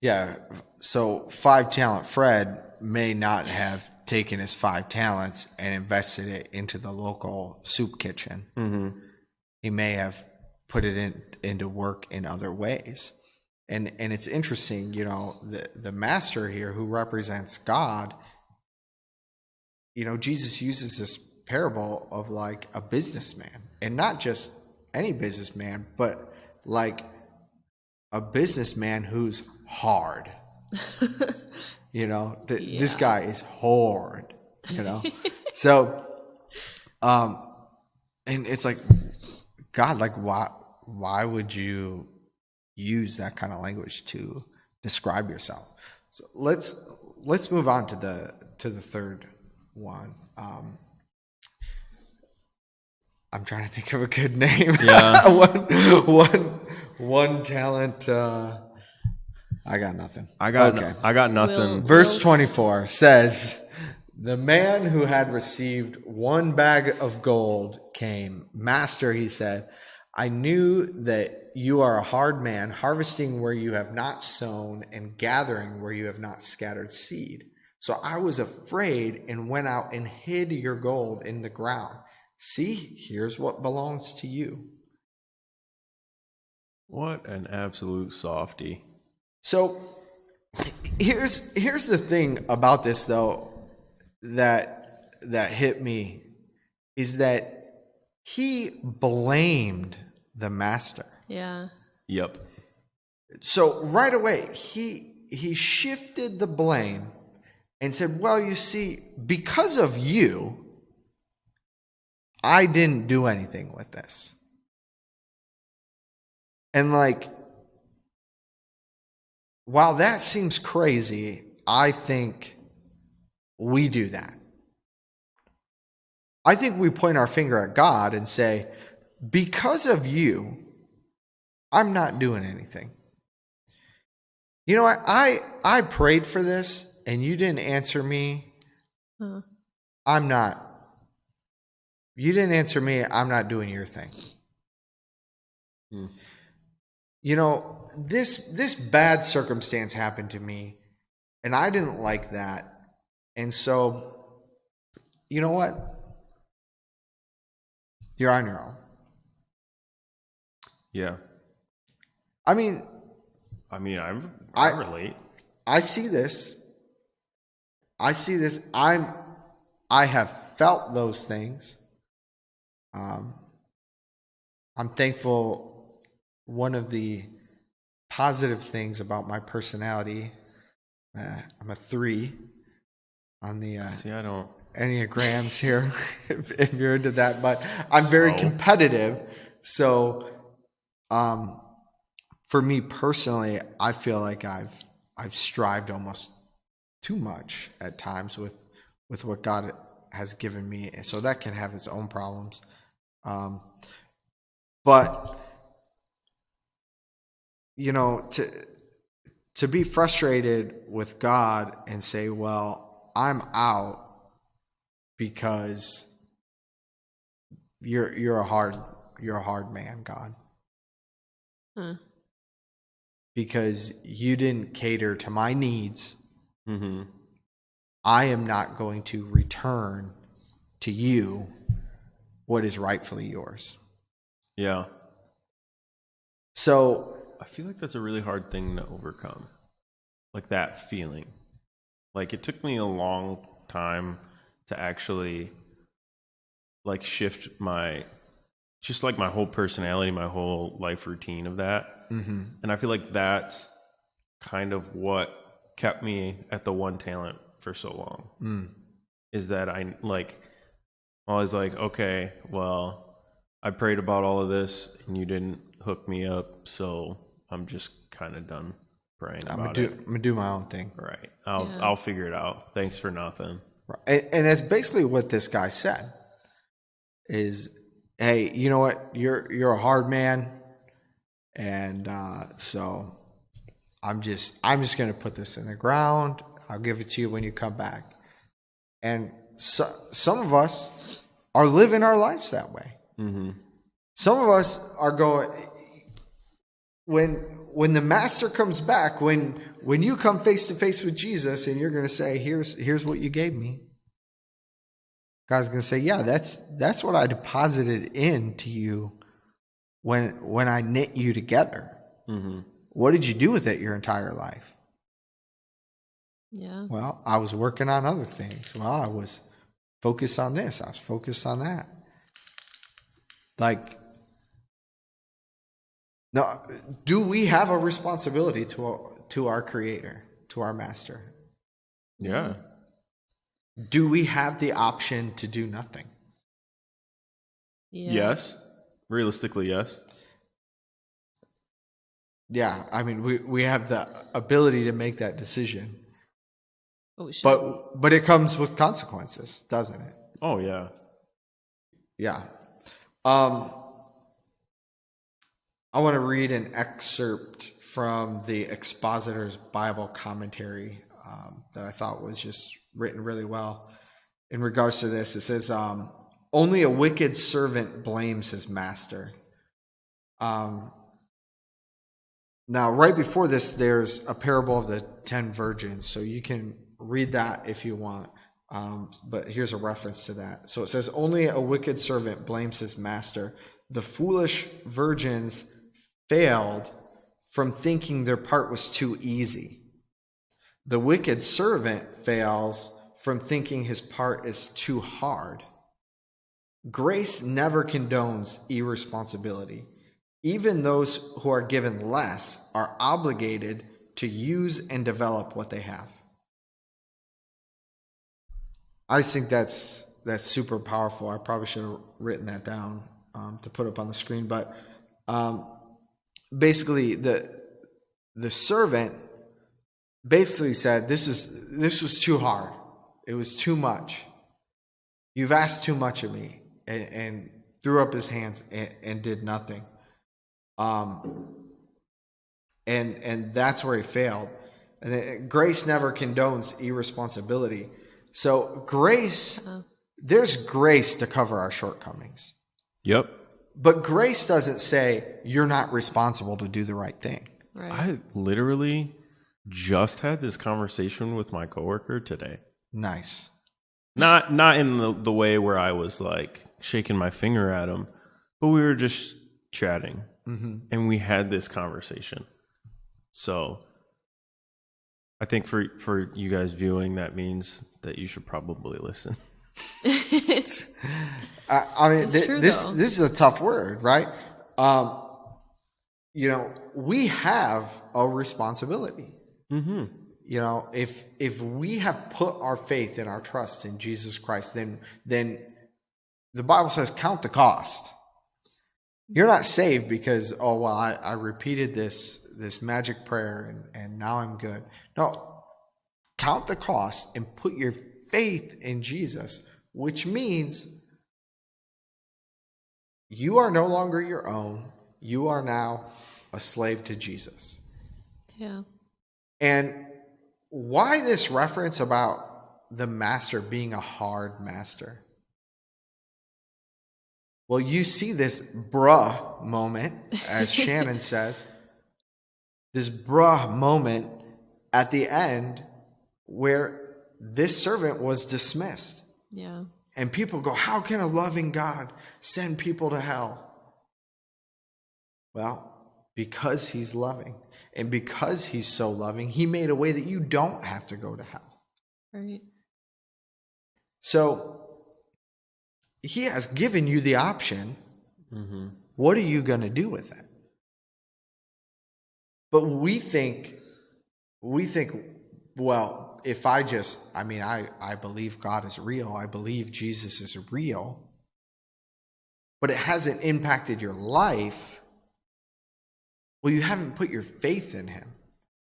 Yeah. So 5-talent Fred may not have taken his 5 talents and invested it into the local soup kitchen. Mm-hmm. He may have put it into work in other ways. And it's interesting, the master here who represents God, Jesus uses this parable of like a businessman, and not just any businessman, but like a businessman who's hard. This guy is hard, So, and it's like, God, like, why would you use that kind of language to describe yourself? So let's move on to the third one. I'm trying to think of a good name. Yeah. one talent. I got nothing. I got nothing. Verse 24 says, "The man who had received 1 bag of gold came. Master," he said, "I knew that you are a hard man, harvesting where you have not sown and gathering where you have not scattered seed. So I was afraid and went out and hid your gold in the ground. See, here's what belongs to you." What an absolute softie. So here's the thing about this, though, that hit me, is that he blamed the master. Yeah. Yep. So right away, he shifted the blame and said, well, you see, because of you, I didn't do anything with this. And like, while that seems crazy, I think we do that. I think we point our finger at God and say, because of you, I'm not doing anything. You know what? I prayed for this and you didn't answer me. Huh. You didn't answer me. I'm not doing your thing. This bad circumstance happened to me and I didn't like that. And so, you know what? You're on your own. Yeah. I mean, I relate. I see this. I have felt those things. I'm thankful. One of the positive things about my personality, I'm a 3 on the I don't Enneagrams here, if you're into that. But I'm very competitive. So, for me personally, I feel like I've strived almost too much at times with what God has given me, and so that can have its own problems. But to be frustrated with God and say, "Well, I'm out because you're a hard man, God." Huh. Because you didn't cater to my needs, Mm-hmm. I am not going to return to you what is rightfully yours. Yeah. So I feel like that's a really hard thing to overcome. Like that feeling. Like it took me a long time to actually like shift my whole personality, my whole life routine of that. mm-hmm. And I feel like that's kind of what kept me at the 1 talent for so long. Is that I was like, okay, well, I prayed about all of this and you didn't hook me up, so I'm just kind of done. praying I'm about gonna it. do my own thing. Right. Yeah. I'll figure it out. Thanks for nothing. And that's basically what this guy said is, hey, you know what? You're a hard man. And so I'm just going to put this in the ground. I'll give it to you when you come back. And so, some of us are living our lives that way. Mm-hmm. Some of us are going, when the master comes back, when you come face to face with Jesus and you're going to say, here's what you gave me. God's going to say, yeah, that's what I deposited into you when I knit you together. Mm-hmm. What did you do with it your entire life? Yeah. Well, I was working on other things. Well, I was focused on this. I was focused on that. Like, no, do we have a responsibility to our Creator, to our Master? Yeah. Do we have the option to do nothing? Yeah. Yes. Realistically, yes. Yeah, I mean, we have the ability to make that decision. But we should. But it comes with consequences, doesn't it? Oh, yeah. Yeah. I want to read an excerpt from the Expositor's Bible commentary that I thought was just written really well. In regards to this, it says, only a wicked servant blames his master. Now, right before this, there's a parable of the 10 virgins. So you can read that if you want. But here's a reference to that. So it says, only a wicked servant blames his master. The foolish virgins failed from thinking their part was too easy. The wicked servant fails from thinking his part is too hard. Grace never condones irresponsibility. Even those who are given less are obligated to use and develop what they have. I just think that's super powerful. I probably should have written that down to put up on the screen. But basically, the servant basically said, this was too hard. It was too much. You've asked too much of me, and threw up his hands and did nothing. And that's where he failed. And grace never condones irresponsibility. So grace, there's grace to cover our shortcomings. Yep. But grace doesn't say you're not responsible to do the right thing. Right. I literally just had this conversation with my coworker today. Nice. Not in the way where I was like shaking my finger at him, but we were just chatting. Mm-hmm. And we had this conversation. So I think for you guys viewing, that means that you should probably listen. I mean, this is a tough word, right? We have a responsibility. Mm-hmm. If we have put our faith and our trust in Jesus Christ, then the Bible says count the cost. You're not saved because, I repeated this magic prayer and now I'm good. No, count the cost and put your faith in Jesus, which means you are no longer your own. You are now a slave to Jesus. Yeah. And why this reference about the master being a hard master? Well, you see this bruh moment, as Shannon says, this bruh moment at the end where this servant was dismissed. Yeah. And people go, how can a loving God send people to hell? Well, because he's loving. And because he's so loving, he made a way that you don't have to go to hell. Right. So he has given you the option. Mm-hmm. What are you going to do with it? But we think, well, if I believe God is real. I believe Jesus is real. But it hasn't impacted your life. Well, you haven't put your faith in him.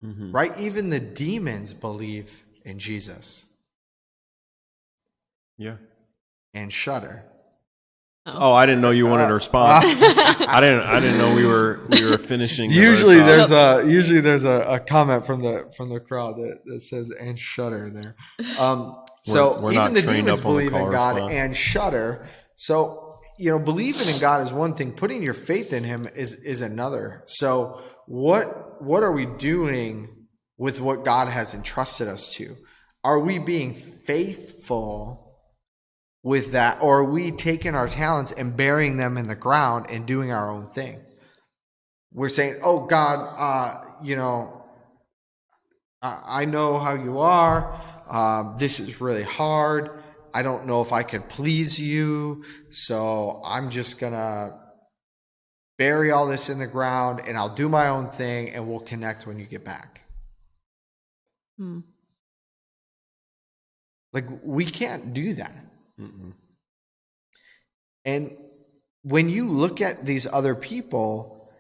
right? Even the demons believe in Jesus Yeah. and shudder. Oh, I didn't know you wanted to respond. I didn't know we were finishing. Usually there's a comment from the crowd that says "and shudder" there. So We're even not the trained demons up on the believe in call God response. and shudder. So believing in God is one thing. Putting your faith in Him is another. So what are we doing with what God has entrusted us to? Are we being faithful with that, or are we taking our talents and burying them in the ground and doing our own thing? We're saying, "Oh God, I know how you are. This is really hard. I don't know if I could please you, so I'm just gonna bury all this in the ground, and I'll do my own thing, and we'll connect when you get back." Like, we can't do that. And when you look at these other people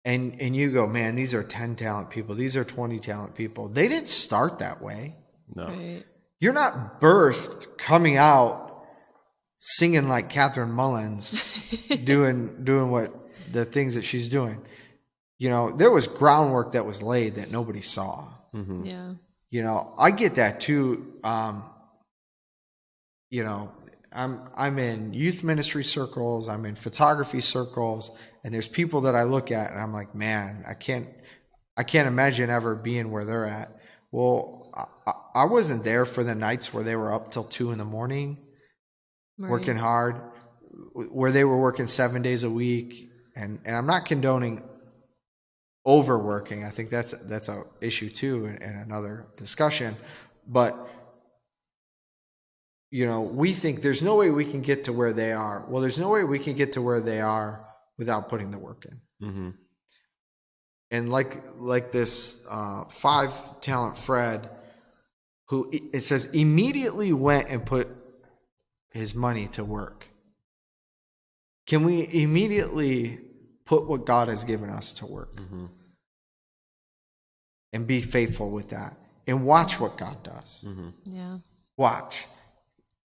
and you go, man, these are 10 talent people, these are 20 talent people, they didn't start that way. No. Right. You're not birthed coming out singing like Catherine Mullins, doing what the things that she's doing. There was groundwork that was laid that nobody saw. Yeah. I get that too. I'm in youth ministry circles, I'm in photography circles, and there's people that I look at and I'm like, man, I can't imagine ever being where they're at. Well, I wasn't there for the nights where they were up till 2 a.m. working hard, where they were working 7 days a week, and I'm not condoning overworking. I think that's a issue too, and another discussion. But we think there's no way we can get to where they are. Well, there's no way we can get to where they are without putting the work in. And like this 5 talent Fred, who it says immediately went and put his money to work. Can we immediately put what God has given us to work and be faithful with that and watch what God does? Yeah. Watch.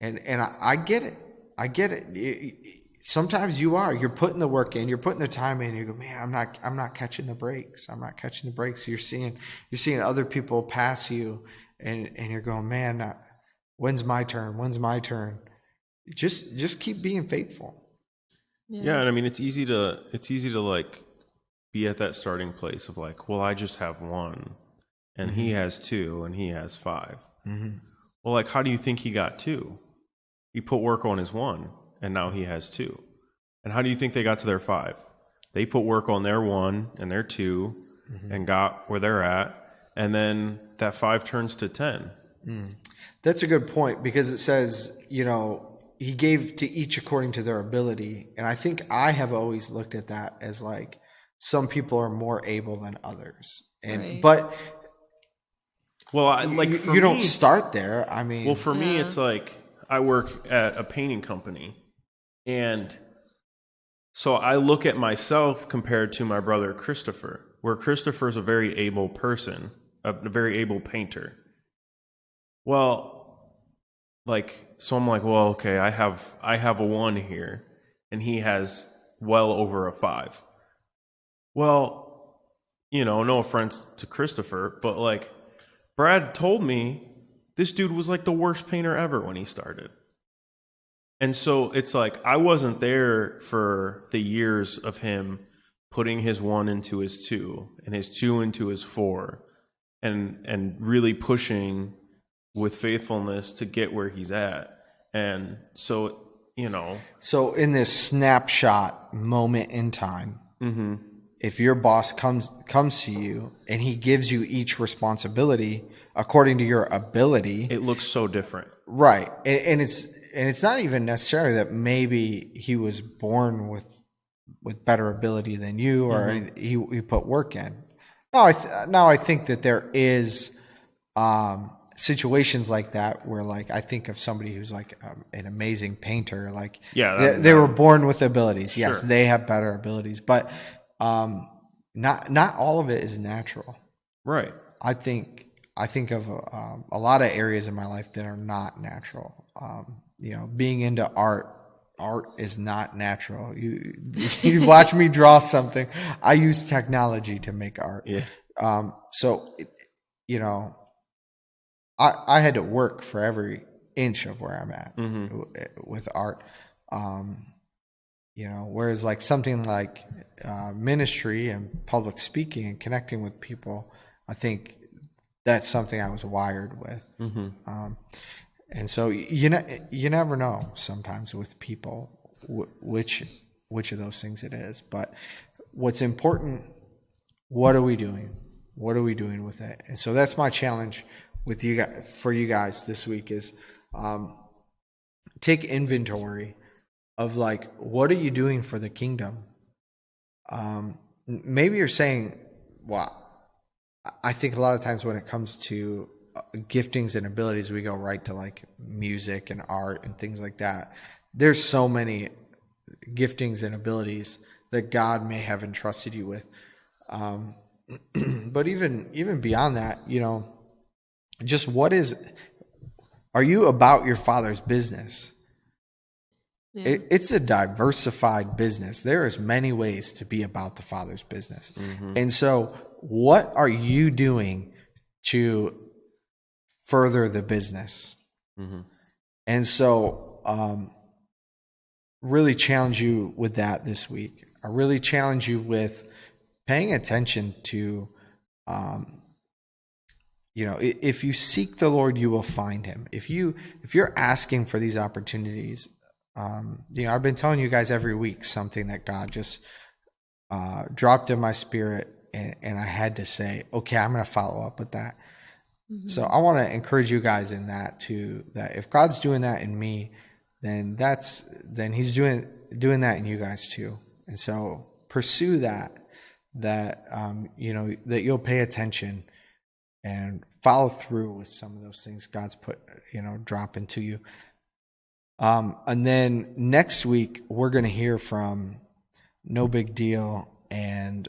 And I get it. I get it. Sometimes you're putting the work in, you're putting the time in, you go, man, I'm not catching the breaks. I'm not catching the breaks. You're seeing other people pass you and you're going, man, when's my turn? When's my turn? Just keep being faithful. Yeah, and I mean it's easy to like be at that starting place of like, well, I just have 1 and he has 2 and he has 5. Well, like, how do you think he got 2? He put work on his 1 and now he has 2. And how do you think they got to their 5? They put work on their 1 and their 2 and got where they're at, and then that 5 turns to 10. That's a good point, because it says, he gave to each according to their ability. And I think I have always looked at that as like, some people are more able than others. But well, you don't start there. I mean, well, for me, it's like I work at a painting company, and so I look at myself compared to my brother Christopher, where Christopher's a very able person, a very able painter. Well, so I'm like, well, okay, I have a 1 here, and he has well over a 5. Well, no offense to Christopher, but like Brad told me this dude was like the worst painter ever when he started. And so it's like I wasn't there for the years of him putting his 1 into his 2 and his 2 into his 4 and really pushing with faithfulness to get where he's at. And so, So in this snapshot moment in time, if your boss comes to you and he gives you each responsibility according to your ability, it looks so different. Right. And it's not even necessarily that maybe he was born with better ability than you, or he put work in. Now I think that there is situations like that where, like, I think of somebody who's like an amazing painter, like they were born with abilities. Yes, sure. They have better abilities, but not all of it is natural. Right. I think of a lot of areas in my life that are not natural. Being into art. Art is not natural. You watch me draw something. I use technology to make art. Yeah. So, I had to work for every inch of where I'm at with art. Whereas like something like ministry and public speaking and connecting with people, I think that's something I was wired with. And so you never know sometimes with people which of those things it is. But what's important, what are we doing? What are we doing with it? And so that's my challenge with you guys, for you guys this week is take inventory of like, what are you doing for the kingdom? Maybe you're saying, well, I think a lot of times when it comes to giftings and abilities, we go right to like music and art and things like that. There's so many giftings and abilities that God may have entrusted you with. But even beyond that, just are you about your Father's business? Yeah. It's a diversified business. There is many ways to be about the Father's business. And so what are you doing to further the business? And so really challenge you with that this week. I really challenge you with paying attention to, if you seek the Lord, you will find him. If you're asking for these opportunities, I've been telling you guys every week something that God just dropped in my spirit, and I had to say, okay, I'm going to follow up with that. So I want to encourage you guys in that too, that if God's doing that in me, then he's doing that in you guys too. And so pursue that you'll pay attention and follow through with some of those things God's put, drop into you. And then next week we're going to hear from No Big Deal and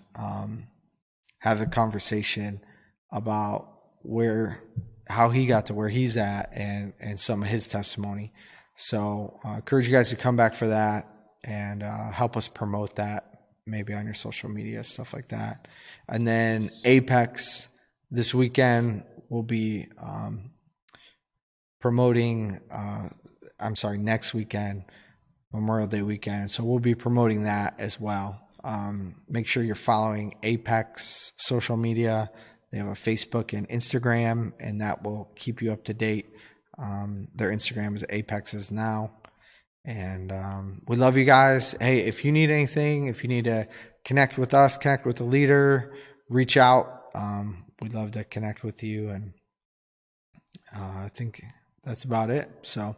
have a conversation about how he got to where he's at and some of his testimony. So I encourage you guys to come back for that and help us promote that maybe on your social media, stuff like that. And then Apex this weekend will be promoting, next weekend, Memorial Day weekend. So we'll be promoting that as well. Make sure you're following Apex social media. They have a Facebook and Instagram, and that will keep you up to date. Their Instagram is Apexes Now. And we love you guys. Hey, if you need anything, if you need to connect with us, connect with the leader, reach out. We'd love to connect with you. And I think that's about it. So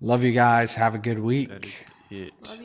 love you guys. Have a good week. That is it. Love you.